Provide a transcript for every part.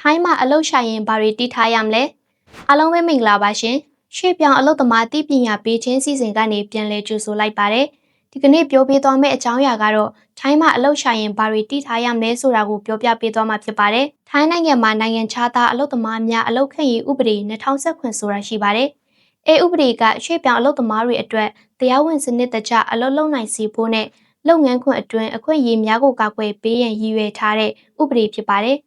ထိုင်းမှာအလုပ်ရှာရင်ဘာတွေတည်ထားရမလဲအားလုံးပဲမင်္ဂလာပါရှင်ရှေ့ပြောင်းအလုပ်သမားတည်ပညာပေးခြင်းစီစဉ်ကနေပြန်လည်ကြိုဆိုလိုက်ပါတယ်ဒီကနေ့ပြောပြသွားမယ့်အကြောင်းအရာကတော့ထိုင်းမှာအလုပ်ရှာရင်ဘာတွေတည်ထားရမလဲဆိုတာကိုပြောပြပေးသွားမှာဖြစ်ပါတယ်ထိုင်းနိုင်ငံမှာနိုင်ငံခြားသားအလုပ်သမားများအလုပ်ခန့်ရေးဥပဒေ2019ဆိုတာရှိပါတယ်ဥပဒေကရှေ့ပြောင်းအလုပ်သမားတွေအတွက်တရားဝင်စနစ်တကျအလုပ်လုပ်နိုင်စေဖို့နဲ့လုပ်ငန်းခွင်အတွင်းအခွင့်အရေးများကိုကာကွယ်ပေးရန်ရည်ရွယ်ထားတဲ့ဥပဒေဖြစ်ပါတယ်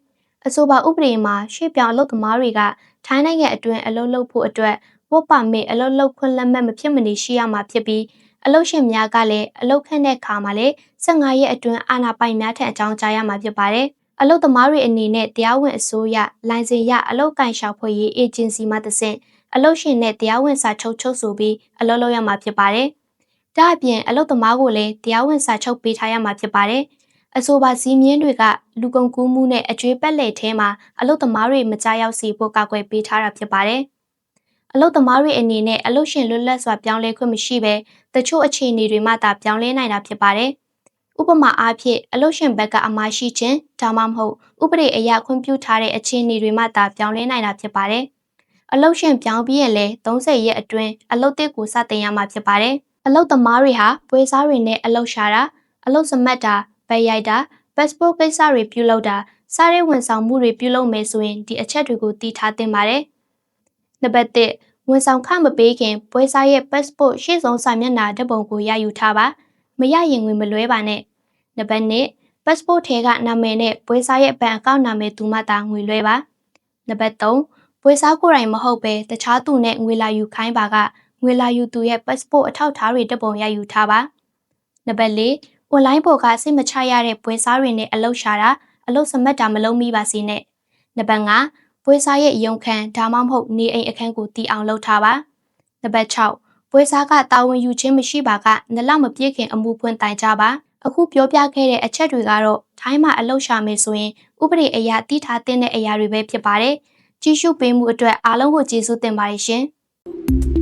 အဆိုပါဥပဒေမှာရွှေ့ပြောင်းအလုပ်သမားတွေကထိုင်းနိုင်ငံအတွင်းအလုပ်လုပ်ဖို့အတွက်ဝတ်ပါမစ်အလုပ်လုပ်ခွင့်လက်မှတ်မဖြစ်မနေရှိရမှာဖြစ်ပြီးအလုပ်ရှင်များကလည်းအလုပ်ခန့်တဲ့အခါမှာလည်း15ရက်အတွင်းအာဏာပိုင်များထံအကြောင်းကြားရမှာဖြစ်ပါတယ်။အလုပ်သမားတွေအနေနဲ့တရားဝင်အစိုးရလိုင်စင်ရအလုပ်ကိုင်ရှာဖွေရေးအေဂျင်စီမှတဆင့်အလုပ်ရှင်နဲ့တရားဝင်စာချုပ်ဆိုပြီးအလုပ်လုပ်ရမှာဖြစ်ပါတယ်။ဒါ့အပြင်အလုပ်သမားကိုလည်းတရားဝင်စာချုပ်ပေးထားရမှာဖြစ်ပါတယ်။အဆိုပါစည်းမျဉ်းတွေကလူကုန်ကူးမှုနဲ့အကျွေးပတ်လည်ထဲမှာအလုပ်သမားတွေမကြားရောက်စေဖို့ကာကွယ်ပေးထားတာဖြစ်ပါတယ်။အလုပ်သမားတွေအနေနဲ့အလုပ်ရှင်လွတ်လပ်စွာပြောင်းလဲခွင့်မရှိဘဲတချို့အခြေအနေတွေမှသာပြောင်းလဲနိုင်တာဖြစ်ပါတယ်။ဥပမာအားဖြင့်အလုပ်ရှင်ဘက်ကအမှားရှိခြင်းဒါမှမဟုတ်ဥပဒေအရခွင့်ပြုထားတဲ့အခြေအနေတွေမှသာပြောင်းလဲနိုင်တာဖြစ်ပါတယ်။အလုပ်ရှင်ပြောင်းပြီးရင်လည်း30ရက်အတွင်းအလုပ်သစ်ကိုစတင်ရမှာဖြစ်ပါတယ်။အလုပ်သမားတွေဟာပွဲစားတွေနဲ့အလုပ်ရှာတာအလုပ်စမတ်တာဗတ်ရိုက်တာpassport ကိစ္စတွေပြုလုပ်တာစားရဲဝန်ဆောင်မှုတွေပြုလုပ်မယ်ဆိုရင်ဒီအချက်တွေကိုတည်ထားသင့်ပါတယ်။နံပါတ်1ဝန်ဆောင်ခမပေးခင်ပွဲစားရဲ့ passport ရှေ့ဆုံးစာမျက်နှာဓာတ်ပုံကိုရယူထားပါမရရင်ငွေမလွှဲပါနဲ့။နံပါတ်2 passport ထဲကနာမည်နဲ့ပွဲစားရဲ့ဘဏ်အကောင့်နာမည်သူမှသာငွေလွှဲပါ။နံပါတ်3ပွဲစားကိုယ်တိုင်မဟုတ်ပဲတခြားသူနဲ့ငွေလာယူခိုင်းပါကငွေလာယူသူရဲ့ passport အထောက်အထားတွေဓာတ်ပုံရယူထားပါ။နံပါတ်4အွန်လိုင်းပေါ်ကစိတ်မချရတဲ့ပွဲစားတွေနဲ့အလုပ်ရှာတာအလုပ်စမတ်တာမလုပ်မိပါစေနဲ့။နံပါတ်5ပွဲစားရဲ့ရုံခန်းဒါမှမဟုတ်နေအိမ်အခန်းကိုတည်အောင်လုပ်ထားပါ။နံပါတ်6ပွဲစားကတာဝန်ယူခြင်းမရှိပါကနလမပြည့်ခင်အမှုဖွင့်တိုင်ကြပါ။အခုပြောပြခဲ့တဲ့အချက်တွေကတော့ထိုင်းမှာအလုပ်ရှာမယ်ဆိုရင်ဥပဒေအရတည်ထားတဲ့အရာတွေပဲဖြစ်ပါတယ်။ကြည့်ရှုပေးမှုအတွက်အားလုံးကိုကျေးဇူးတင်ပါတယ်ရှင်။